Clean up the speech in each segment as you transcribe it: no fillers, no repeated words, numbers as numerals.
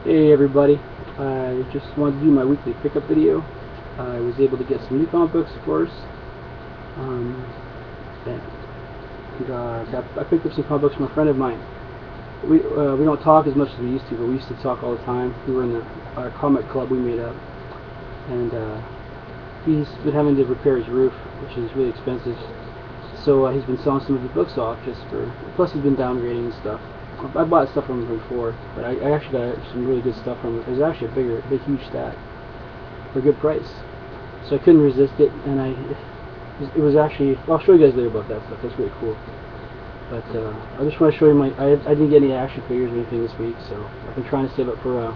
Hey everybody, I just wanted to do my weekly pickup video. I was able to get some new comic books, of course. Um, I picked up some comic books from a friend of mine. We don't talk as much as we used to, but we used to talk all the time. We were in our comic club we made up, and he's been having to repair his roof, which is really expensive. So he's been selling some of his books off just for. Plus he's been downgrading and stuff. I bought stuff from him before, but I actually got some really good stuff from him. There's actually a big, huge stack for a good price. So I couldn't resist it, and it was actually. I'll show you guys later about that stuff. That's really cool. But I just want to show you I didn't get any action figures or anything this week, so I've been trying to save up for.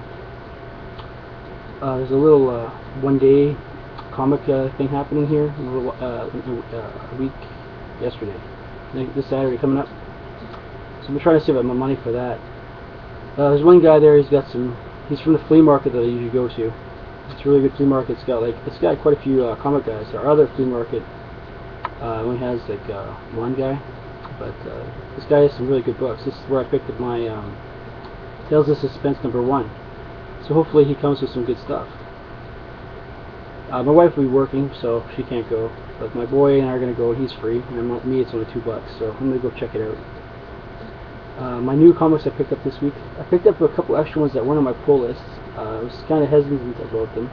There's a little one-day comic thing happening here. A week yesterday, this Saturday coming up. So I'm trying to save up my money for that. There's one guy there. He's from the flea market that I usually go to. It's a really good flea market. It's got quite a few comic guys. Our other flea market only has like one guy, but this guy has some really good books. This is where I picked up my Tales of Suspense #1. So hopefully he comes with some good stuff. My wife will be working, so she can't go. But my boy and I are going to go, and he's free. And me, it's only $2, so I'm going to go check it out. My new comics I picked up this week. I picked up a couple extra ones that weren't on my pull list. I was kind of hesitant about them.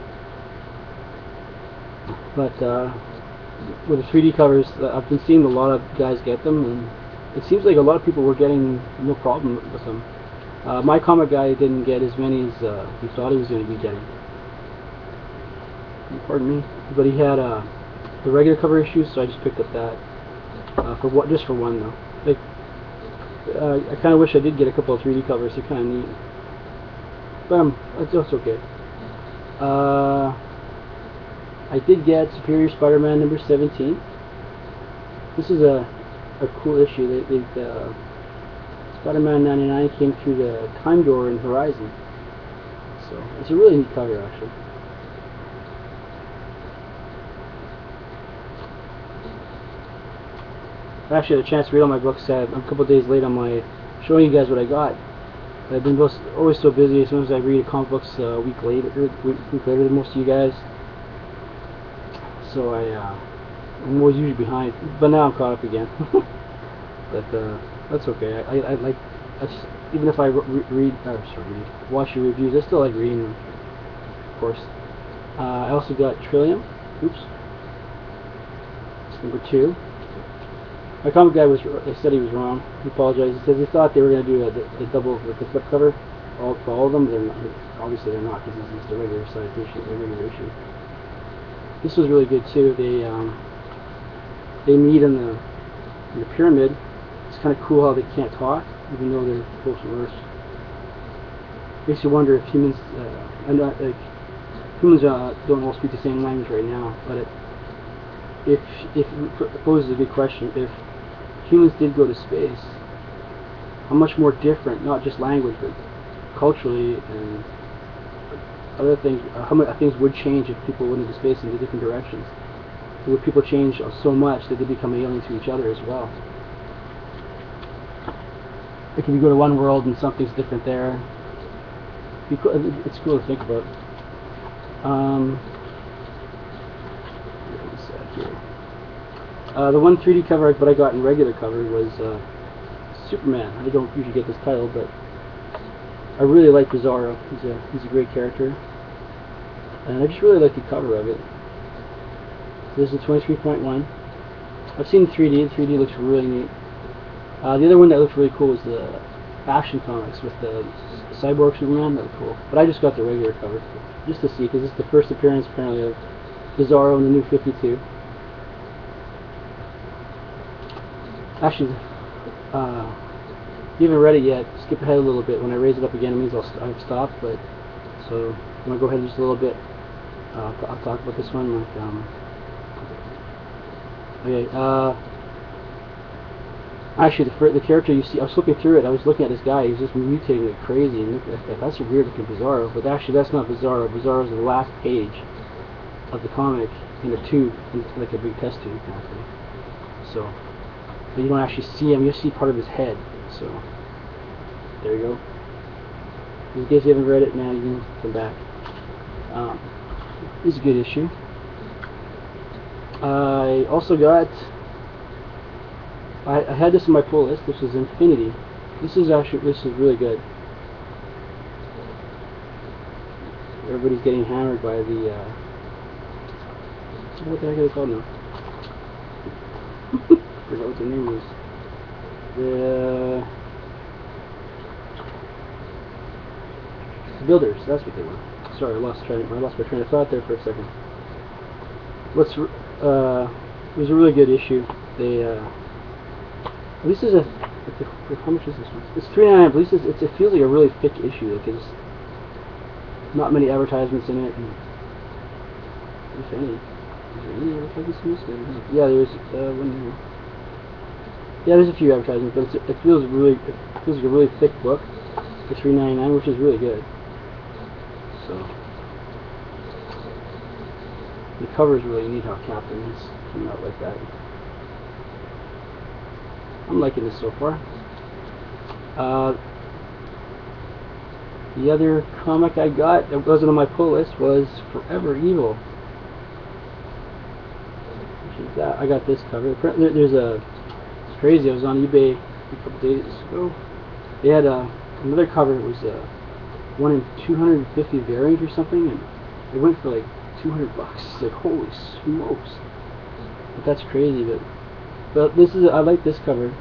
But with the 3D covers, I've been seeing a lot of guys get them, and it seems like a lot of people were getting no problem with them. My comic guy didn't get as many as he thought he was going to be getting. Pardon me. But he had the regular cover issues, so I just picked up that. Just for one though. Like, I kind of wish I did get a couple of 3D covers. They're kind of neat. But it's okay. I did get Superior Spider-Man #17. This is a cool issue. Spider-Man 99 came through the time door in Horizon. So it's a really neat cover, actually. I actually had a chance to read all my books. I'm a couple of days late on my showing you guys what I got. I've been always so busy. Sometimes I read comic books a week later than most of you guys. So I'm always usually behind. But now I'm caught up again. But that's okay. Even if I watch your reviews, I still like reading them. Of course. I also got Trillium. Oops. It's #2. My comic guy said he was wrong. He apologized. He says he thought they were going to do the double with the flip cover for all of them. They're not. Obviously, they're not, because this is the regular size issue, the regular issue. This was really good too. They meet in the pyramid. It's kind of cool how they can't talk, even though they're close to Earth. Makes you wonder if humans don't all speak the same language right now. But if it poses a good question, if humans did go to space, how much more different, not just language, but culturally and other things, how many things would change if people went into space into different directions? Would people change so much that they become alien to each other as well? Like if you go to one world and something's different there, it's cool to think about. The one 3D cover that I got in regular cover was Superman. I don't usually get this title, but I really like Bizarro. He's a great character, and I just really like the cover of it. So this is 23.1. I've seen 3D. The 3D looks really neat. The other one that looks really cool is the Action Comics with the Cyborg Superman. That was cool. But I just got the regular cover just to see, because this is the first appearance apparently of Bizarro in the New 52. Actually, if you haven't read it yet, skip ahead a little bit. When I raise it up again, it means I've stopped. But so I'm gonna go ahead just a little bit. I'll talk about this one. Okay. Actually, the character you see, I was flipping through it. I was looking at this guy. He's just mutating like crazy, and that's a weird looking Bizarro. But actually, that's not Bizarro. Bizarro is the last page of the comic in a tube, like a big test tube kind of thing. So. But you don't actually see him, you see part of his head. So, there you go. In case you haven't read it, now you can come back. This is a good issue. I also got, I had this in my pull list. This is Infinity. This is really good. Everybody's getting hammered by the, what the heck are they called now? Forgot what the name is. The builders, that's what they were. Sorry, I lost my train of thought there for a second. It was a really good issue. They, this is a, how much is this one? It's $3.99, but it feels like a really thick issue. Like there's not many advertisements in it, and if any. Is there any advertisements in this? Yeah, there's one here. Yeah, there's a few advertisements, but it feels like a really thick book for $3.99, which is really good. So the cover is really neat. How Captain is coming out like that. I'm liking this so far. The other comic I got that wasn't on my pull list was Forever Evil. Which is that. I got this cover. There's a. It's crazy. I was on eBay a couple days ago. They had another cover. It was a 1 in 250 variant or something, and it went for like $200. It's like, holy smokes! But that's crazy. But this is, I like this cover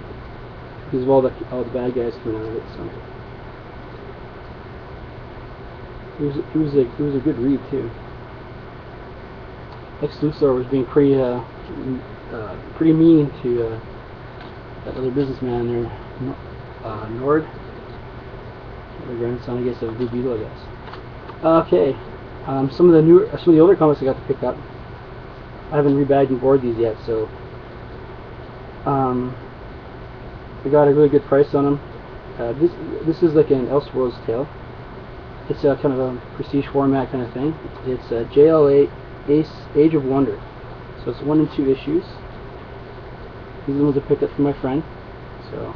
because of all the bad guys coming out of it. So it was a good read too. Lex Luthor was being pretty mean to that other businessman there, Nord, the grandson, I guess, of Blue Beetle, I guess. Okay, some of the older comics I got to pick up. I haven't rebagged and boarded these yet, so I got a really good price on them. This is like an Elseworlds tale. It's a kind of a prestige format kind of thing. It's a JLA Age of Wonder. So it's 1 and 2 issues. These are the ones I picked up from my friend. So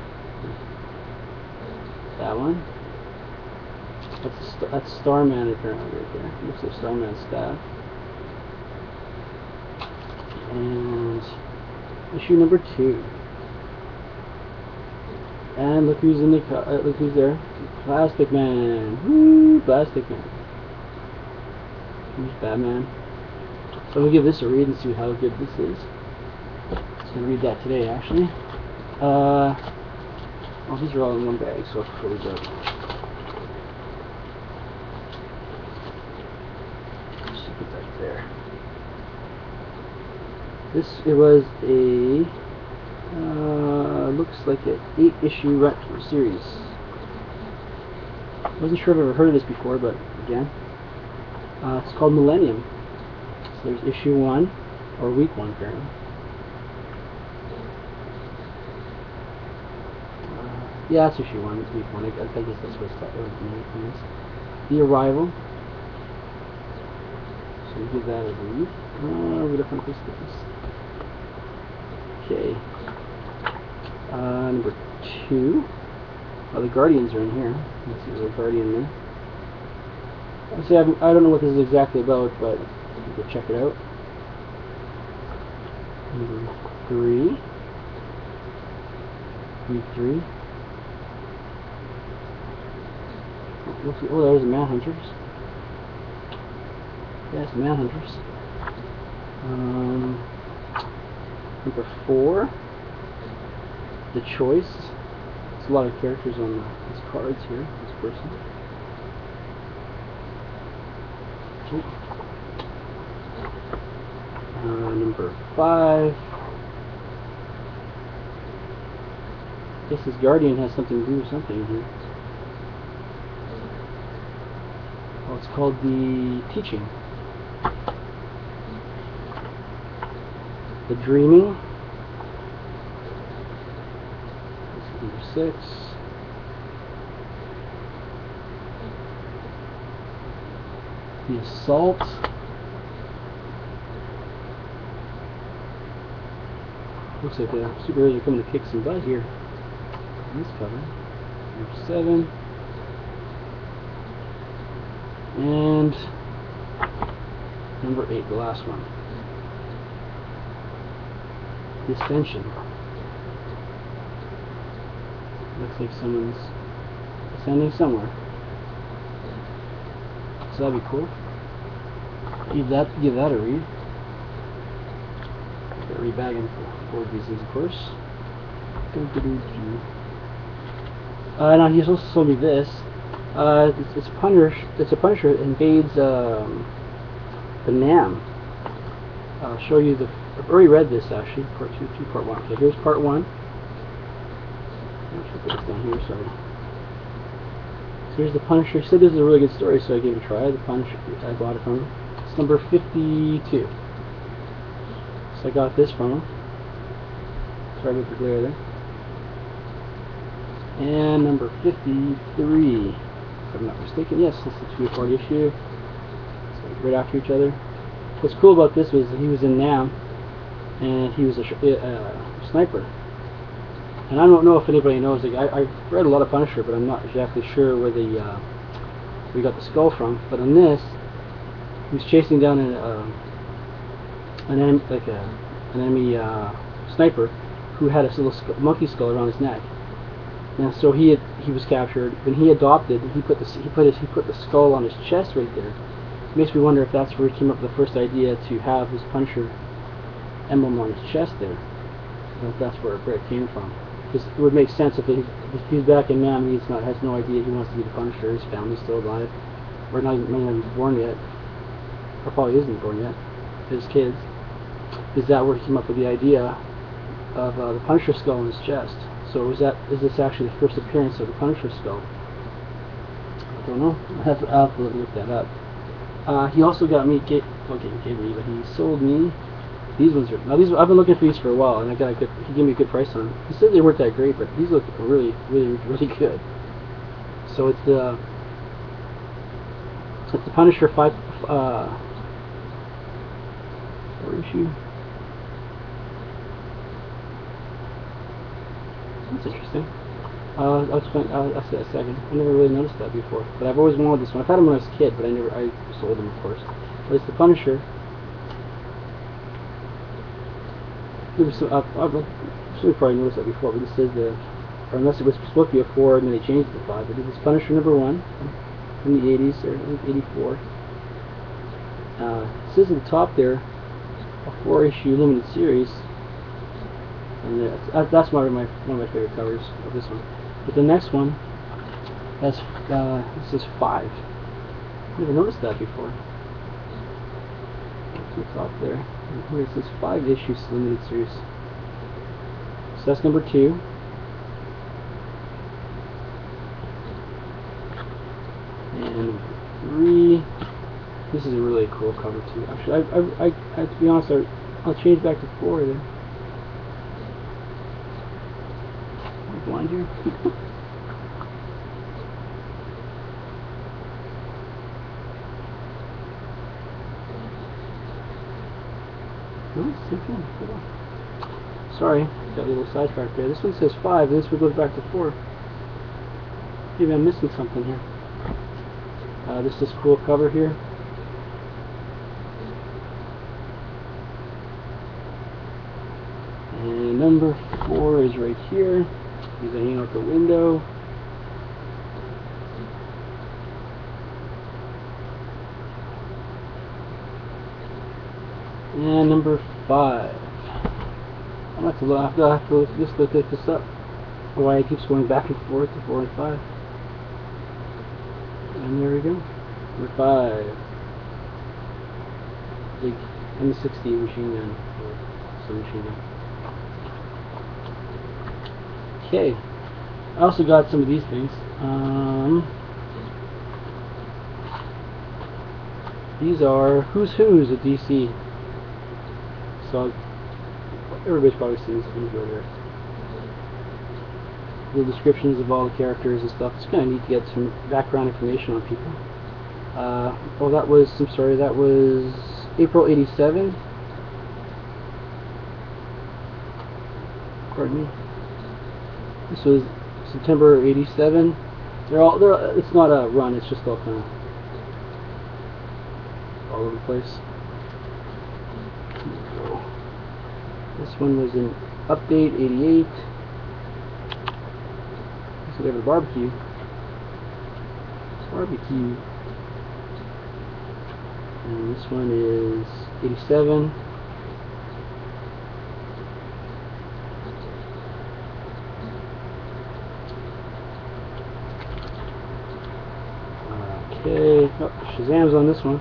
that one. That's Starman apparently right there. Looks like Starman's staff. And issue number 2. And look who's in the look who's there. Plastic Man. Woo, Plastic Man. Here's Batman. So I'm gonna give this a read and see how good this is. I'm gonna read that today actually. Well, these are all in one bag, so I'll close up. Just put that there. It was a looks like an 8-issue retro series. Wasn't sure if I've ever heard of this before, but again, it's called Millennium. So there's issue 1, or week 1 apparently. Yeah, it's issue 1, it's week 1. I guess that's what it means. The Arrival. So we give that a read. We're different this. Okay. Number 2. Oh, the Guardians are in here. Let's see, there's a Guardian there. See, I don't know what this is exactly about, but you can check it out. Number 3. Week 3. Oh, there's the Manhunters. Yes, Manhunters. Number 4. The Choice. There's a lot of characters on these cards here. This person. Number 5. I guess this Guardian has something to do with something here. Well, it's called The Teaching. The Dreaming. This is number 6. The Assault. Looks like the superheroes are coming to kick some butt here. This cover. Number 7. And number 8, the last one. Dissension. Looks like someone's ascending somewhere. So that'd be cool. Give that a read. Got rebagging for these things, of course. Now he's also sold me this. It's a Punisher that invades the Nam. I'll show you the. I've already read this actually. Part 2, part 1. Okay, here's part 1. I should put this down here. Sorry. So here's the Punisher. He said this is a really good story, so I gave it a try. The Punisher. I bought it from him. It's number 52. So I got this from him. Sorry about the glare there. And number 53. If I'm not mistaken, yes, this is a 2-part issue. So right after each other. What's cool about this was that he was in Nam, and he was a sniper. And I don't know if anybody knows. Like, I've read a lot of Punisher, but I'm not exactly sure where we got the skull from. But on this, he was chasing down an enemy sniper who had a little monkey skull around his neck. And so he was captured. When he adopted, he put the skull on his chest right there. It makes me wonder if that's where he came up with the first idea to have his Punisher emblem on his chest there. If that's where it came from. Because it would make sense if he's back in Nam, he has no idea he wants to be the Punisher. His family's still alive, or not even born yet, or probably isn't born yet. His kids. Is that where he came up with the idea of the Punisher skull on his chest? So is this actually the first appearance of the Punisher skull? I don't know. I'll have to look that up. He also got me, but he sold me these ones. Now these, I've been looking for these for a while, and he gave me a good price on them. He said they weren't that great, but these look really, really, really good. So it's the Punisher 5 issue. That's interesting. I'll say a second. I never really noticed that before, but I've always wanted this one. I've had them when I was a kid, but I sold them, of course. But it's the Punisher. You probably noticed that before, but this says or unless it was supposed to be a 4 and then they changed it to 5. But it was Punisher number 1 from the 80s, or 84. It says at the top there, a 4-issue limited series. And that's one of my favorite covers of this one. But the next one has this is 5. Never noticed that before. To the top there. And here it says 5 issues limited series. So that's number 2. And 3. This is a really cool cover too. Actually, I to be honest, I'll change back to 4 then. Blind here. Sorry, got a little sidetracked there. This one says 5, and this one goes back to 4. Maybe I'm missing something here. This cool cover here. And number 4 is right here. He's hanging out the window. And number 5. I'll have to look this up. Why it keeps going back and forth to 4 and 5. And there we go. Number 5. Big M60 machine gun. Or submachine gun. Okay. I also got some of these things. These are Who's Who's at DC. So everybody's probably seen this one there. Little descriptions of all the characters and stuff. It's kind of neat to get some background information on people. Oh, that was April '87. Pardon me. This was September '87. It's not a run. It's just all kind of all over the place. This one was an update 88. So they have a barbecue. Barbecue. And this one is 87. Okay, oh, Shazam's on this one.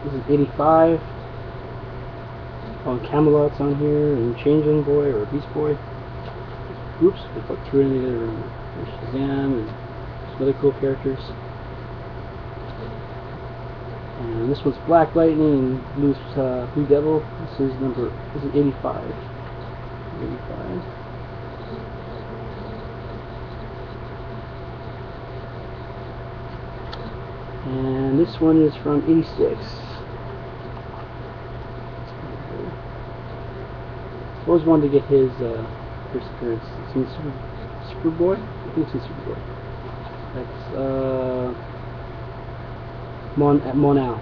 This is 85. Oh, and Camelot's on here, and Changeling Boy or Beast Boy. Oops, they put two in together. There's Shazam and some other cool characters. And this one's Black Lightning and Blue Devil. This is 85. 85. And this one is from 86. I always wanted to get his first appearance. It's in Superboy? I think it's in Superboy. That's Monal.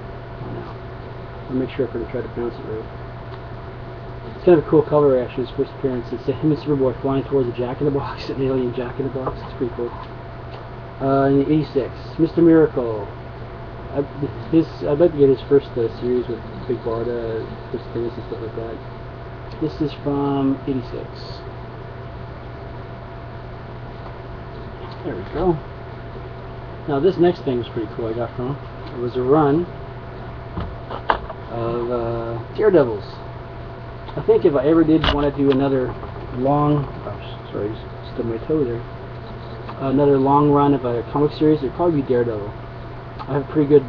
I'll make sure I try to pronounce it right. It's kind of a cool cover actually, his first appearance. It's him and Superboy flying towards a Jack-in-the-Box, an alien Jack-in-the-Box. It's pretty cool. In 86, Mr. Miracle. I'd like to get his first series with Big Barda, Chris Tennis and stuff like that. This is from 86. There we go. Now this next thing was pretty cool I got from him. It was a run of Daredevils. I think if I ever did want to do another long, oh, sorry, just stubbed my toe there. Another long run of a comic series, it'd probably be Daredevil. I have a pretty good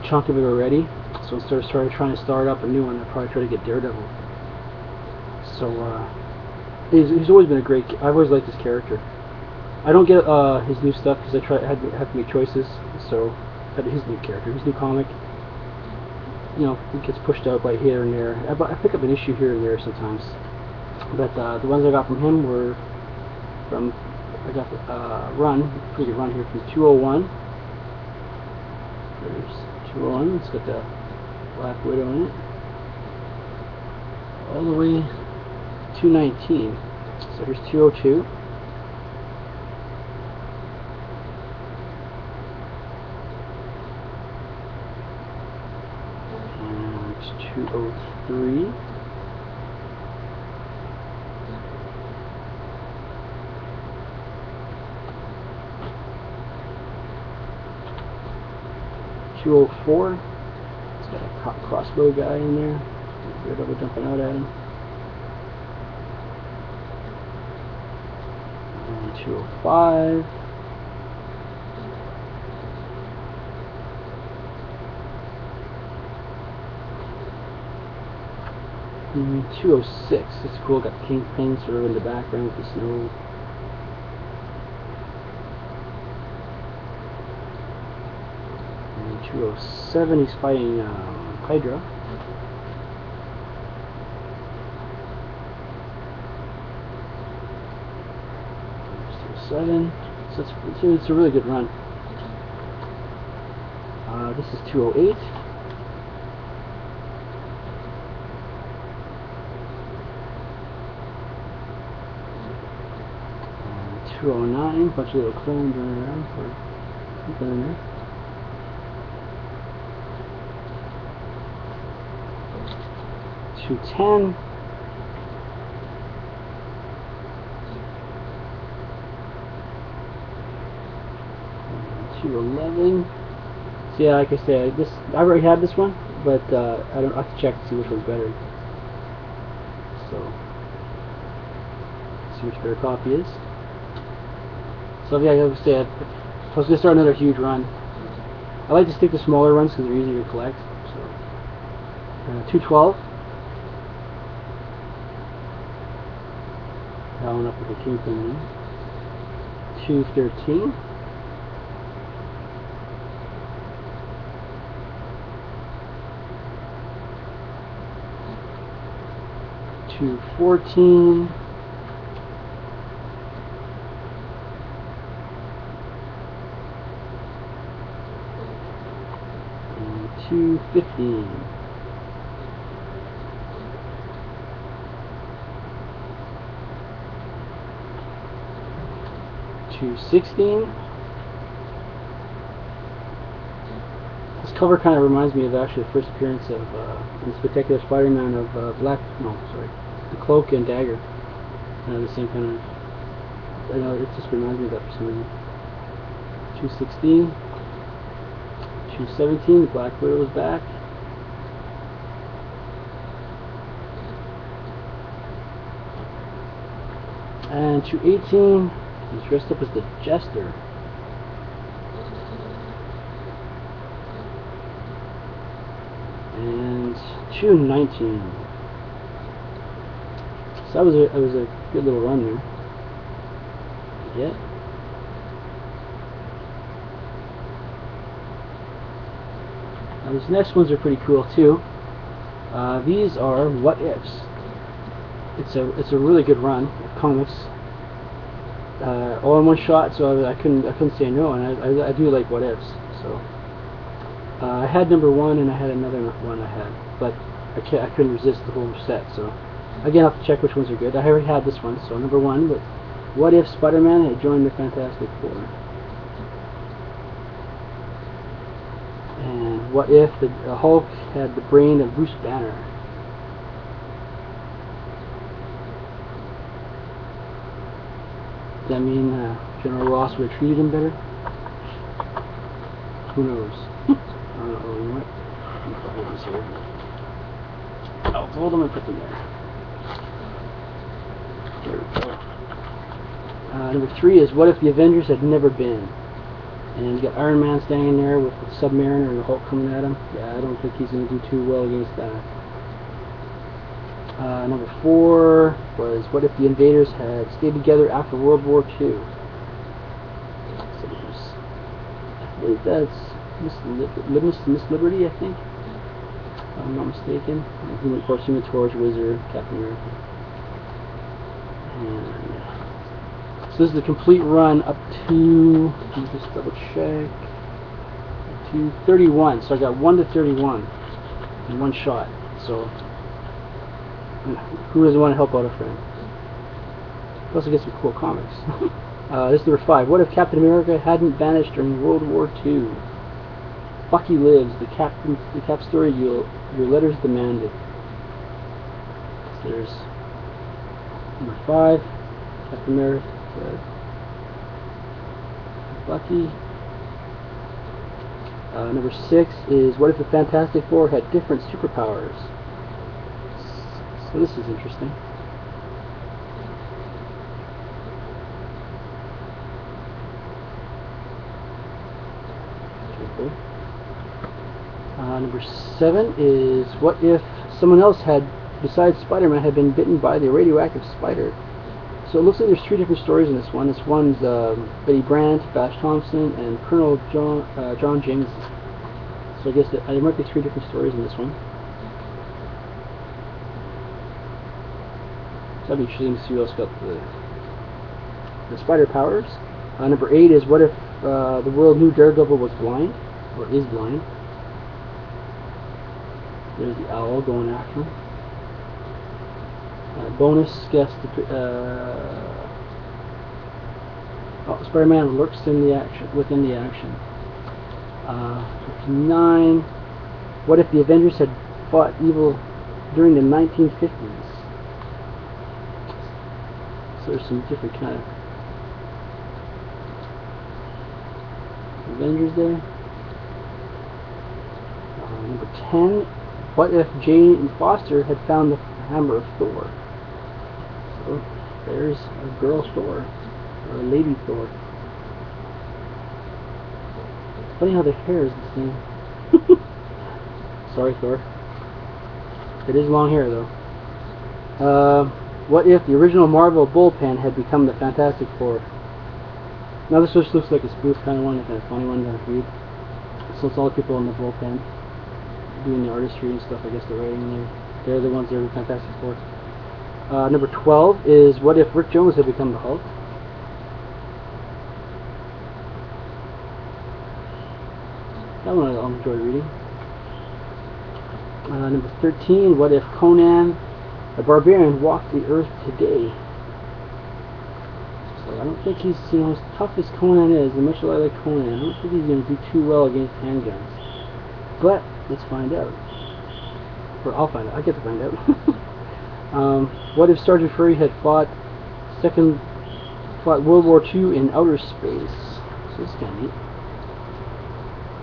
chunk of it already, so instead of trying to start up a new one, I'd probably try to get Daredevil. So he's always been a great. I've always liked his character. I don't get his new stuff because I have to make choices. So his new character, his new comic, you know, it gets pushed out by here and there. I pick up an issue here and there sometimes, but the ones I got from him were from. I got the pretty good run here from 201. There's 201. It's got the Black Widow in it. All the way 219. So here's 202. And 203. 204. It's got a crossbow guy in there. Daredevil jumping out at him. And 205. And 206. It's cool. Got Kingpin sort of in the background with the snow. And 207. He's fighting Hydra. 207. So it's a really good run. This is 208. And 209. Bunch of little clones running around for something in there. 210. 211. So yeah, like I said, I already had this one, but I have to check to see which one's better. So see which better copy is. So yeah, like I said, I was gonna start another huge run. I like to stick to smaller runs because they're easier to collect. So 212. That one up with the Kingpin. 213. 214. 215. 216. This cover kind of reminds me of actually the first appearance of in Spectacular Spider-Man of the Cloak and Dagger. The same kind of. I know it just reminds me of that for some reason. 216. 217. The Black Widow is back. And 218. He's dressed up as the Jester. And 219. So that was a good little run there. Yeah. These next ones are pretty cool too. These are What Ifs. It's a really good run of comics. All in one shot, so I couldn't say no, and I do like What Ifs. So I had number 1 and I had another one I had, but I couldn't resist the whole set. So again, I'll have to check which ones are good. I already had this one, so number 1. But What If Spider-Man had joined the Fantastic Four? And what if the Hulk had the brain of Bruce Banner? Does that mean General Ross would have treated him better? Who knows? I don't know. You know what? Let me hold this here. I'll hold them and put them there. There we go. Number 3 is What If the Avengers Had Never Been? And you got Iron Man standing there with the Submariner and the Hulk coming at him. Yeah, I don't think he's going to do too well against that. Number 4 was What If the Invaders Had Stayed Together After World War II? So I believe that's Miss Liberty, I think, if I'm not mistaken. And of course, Human Torch, Wizard, Captain America. And so this is the complete run up to, let me just double check, to 31. So I got 1 to 31 in one shot. So who doesn't want to help out a friend? Plus I get some cool comics. This is number 5. What if Captain America hadn't vanished during World War II? Bucky lives. The cap story your letters demanded. So there's number 5. Captain America. Bucky. Number 6 is What if the Fantastic Four had different superpowers? So this is interesting. Number 7 is What if someone else besides Spider-Man, had been bitten by the radioactive spider? So it looks like there's 3 different stories in this one. This one's Betty Brant, Flash Thompson, and Colonel John Jameson. So I guess there might be 3 different stories in this one. So that'd be interesting to see who else got the spider powers. Number 8 is What if the world knew Daredevil was blind, or is blind? There's the owl going after him. Bonus guest. Spider-Man lurks within the action. 9. What if the Avengers had fought evil during the 1950s? So there's some different kind of Avengers there. Number 10. What if Jane Foster had found the hammer of Thor? So there's a girl Thor, or a lady Thor. It's funny how their hair is the same. Sorry, Thor. It is long hair though. What if the original Marvel bullpen had become the Fantastic Four? Now this just looks like a spoof kind of one, like a funny one to read. So it's all the people in the bullpen doing the artistry and stuff. I guess the writing there. They're the ones that are the Fantastic Four. Number 12 is What if Rick Jones had become the Hulk? That one I'll enjoy reading. Number 13, What if Conan the Barbarian walked the earth today? So I don't don't think he's, you know, as tough as Conan is, and much as I like Conan, I don't think he's going to do too well against handguns. But let's find out. Or I'll find out. I get to find out. What if Sergeant Fury had fought World War II in outer space? So it's kind of neat.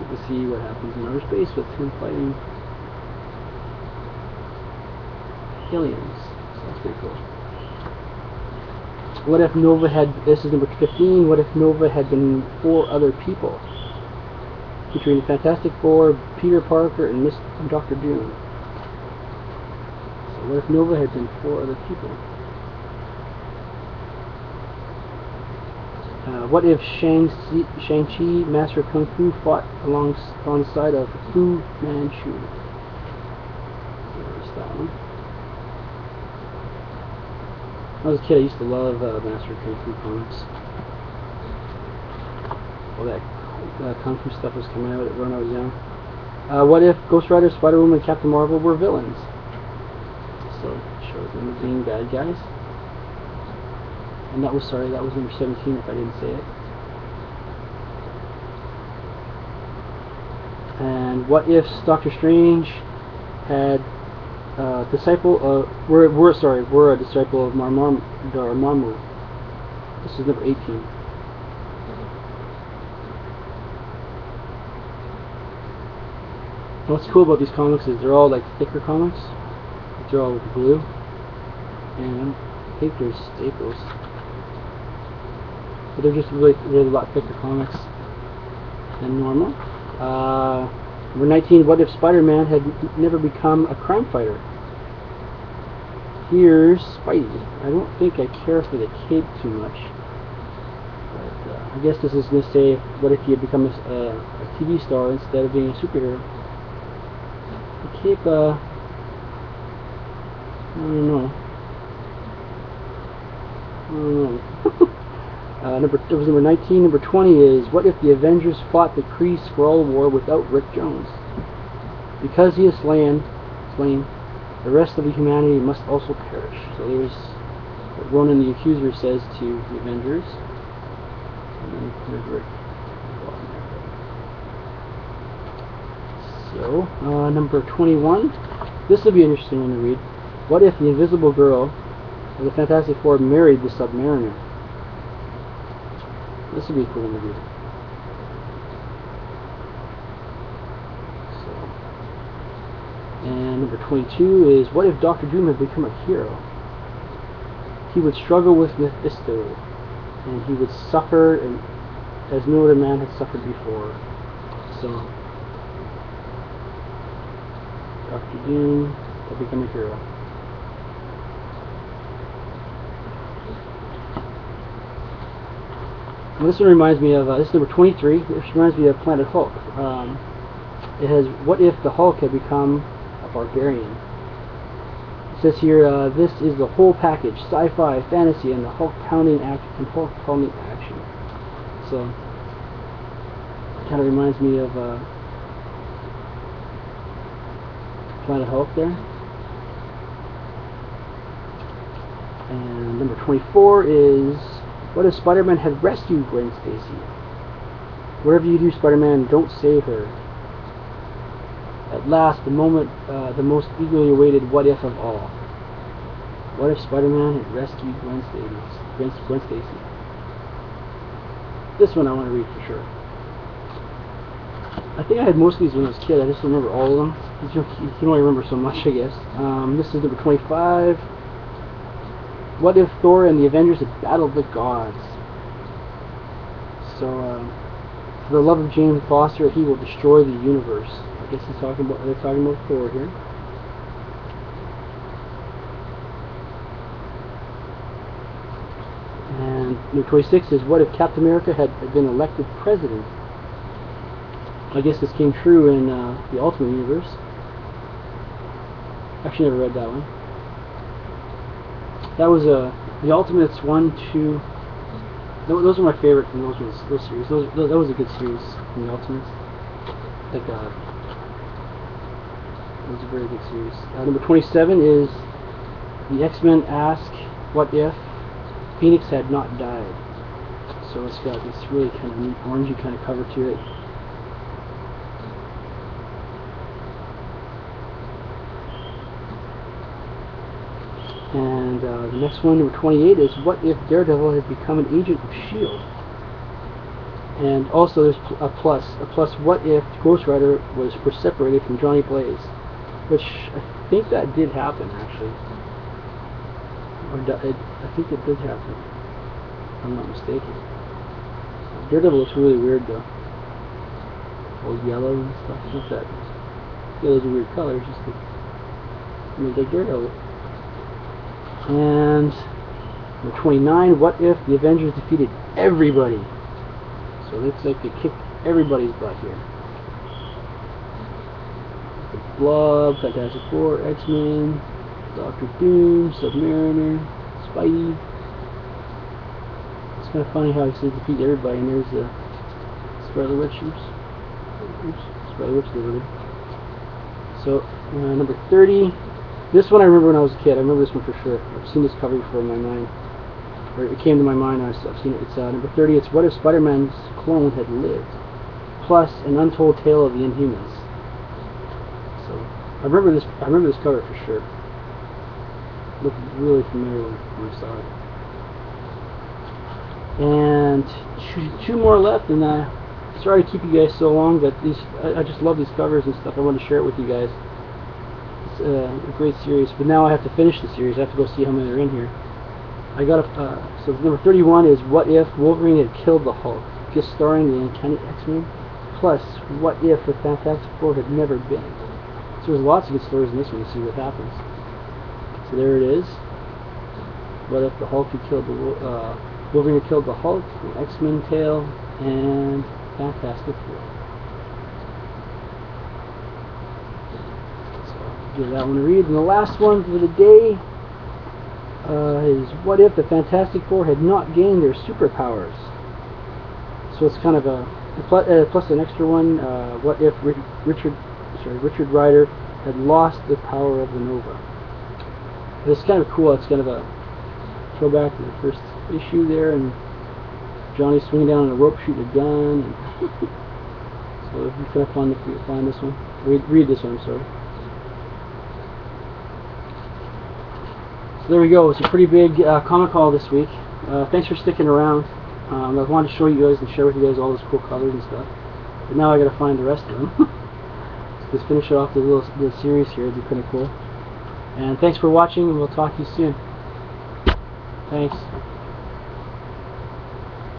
Get to see what happens in outer space with him fighting aliens. So that's pretty cool. What if Nova had, this is number 15, what if Nova had been 4 other people? Featuring the Fantastic Four, Peter Parker, and Dr. Doom. So what if Nova had been 4 other people? What if Shang-Chi, Master of Kung Fu, fought alongside of Fu Manchu? There's that one. When I was a kid, I used to love Master of Kung Fu comics. All that Kung Fu stuff was coming out when I was young. What if Ghost Rider, Spider-Woman, and Captain Marvel were villains? So it shows them as being bad guys. And that was, sorry, that was number 17 if I didn't say it. And what if Doctor Strange had were a disciple of Dormammu? This is number 18. What's cool about these comics is they're all like thicker comics. They're all with glue, and I think they're staples. But they're just really a lot thicker comics than normal. Number 19, what if Spider-Man had never become a crime fighter? Here's Spidey. I don't think I care for the cape too much. But I guess this is going to say, what if he had become a TV star instead of being a superhero? The cape, I don't know. That was number 19. Number 20 is, what if the Avengers fought the Kree-Skrull War without Rick Jones? Because he is slain, the rest of the humanity must also perish. So there's what Ronan the Accuser says to the Avengers. And then there's Rick. So, number 21. This will be an interesting one to read. What if the Invisible Girl of the Fantastic Four married the Submariner? This would be a cool one to read. So, and number 22 is, what if Dr. Doom had become a hero? He would struggle with Mephisto, and he would suffer as no other man had suffered before. So, Dr. Doom will become a hero. Well, this one reminds me of, this is number 23, which reminds me of Planet Hulk. It has, what if the Hulk had become a barbarian? It says here, this is the whole package, sci-fi, fantasy, and the Hulk pounding action. So, it kind of reminds me of Planet Hulk there. And number 24 is, what if Spider-Man had rescued Gwen Stacy? Whatever you do, Spider-Man, don't save her. At last, the moment, the most eagerly awaited what if of all. What if Spider-Man had rescued Gwen Stacy? This one I want to read for sure. I think I had most of these when I was a kid. I just don't remember all of them. You can only remember so much, I guess. This is number 25. What if Thor and the Avengers had battled the gods? So, for the love of Jane Foster, he will destroy the universe. I guess they're talking about Thor here. And number 26 is, what if Captain America had been elected president? I guess this came true in the Ultimate Universe. Actually, never read that one. That was the Ultimates 1, 2. Those are my favorite from those series. That was a good series from the Ultimates. Like that was a very good series. Number 27 is, the X-Men ask, what if Phoenix had not died? So it's got this really kind of neat orangey kind of cover to it. And the next one, number 28, is what if Daredevil had become an agent of S.H.I.E.L.D.? And also there's a plus, what if Ghost Rider was separated from Johnny Blaze? Which I think that did happen, actually. I think it did happen, if I'm not mistaken. Daredevil looks really weird though. All yellow and stuff. Not that yellow's a weird color, it's just like Daredevil. And number 29, what if the Avengers defeated everybody? So it looks like they kicked everybody's butt here. The Blob, Fantastic Four, X-Men, Doctor Doom, Submariner, Spidey. It's kind of funny how he says defeat everybody, and there's the Scarlet Witch. Scarlet Witch over there. So number 30. This one I remember when I was a kid. I remember this one for sure. I've seen this cover before in my mind. Or it came to my mind. I've seen it. It's number 30. It's what if Spider-Man's clone had lived, plus an untold tale of the Inhumans. So I remember this. I remember this cover for sure. It looked really familiar when I saw it. And two more left. And sorry to keep you guys so long, but these I just love these covers and stuff. I wanted to share it with you guys. It's a great series, but now I have to finish the series. I have to go see how many are in here. I got so number 31 is what if Wolverine had killed the Hulk, just starring the Uncanny X-Men. Plus, what if the Fantastic Four had never been? So there's lots of good stories in this one to see what happens. So there it is. What if the Hulk had killed the Wolverine had killed the Hulk, the X-Men tale, and Fantastic Four. Give that one a read. And the last one for the day is what if the Fantastic Four had not gained their superpowers? So it's kind of a plus an extra one. What if Richard Rider had lost the power of the Nova? It's kind of cool. It's kind of a throwback to the first issue there, and Johnny swinging down on a rope shooting a gun. And so it'd be kind of fun if you find this one. Read this one. I'm sorry. So there we go. It's a pretty big comic haul this week. Thanks for sticking around. I wanted to show you guys and share with you guys all those cool colors and stuff. But now I got to find the rest of them. Let's finish off the little series here. It'd be kind of cool. And thanks for watching, and we'll talk to you soon. Thanks.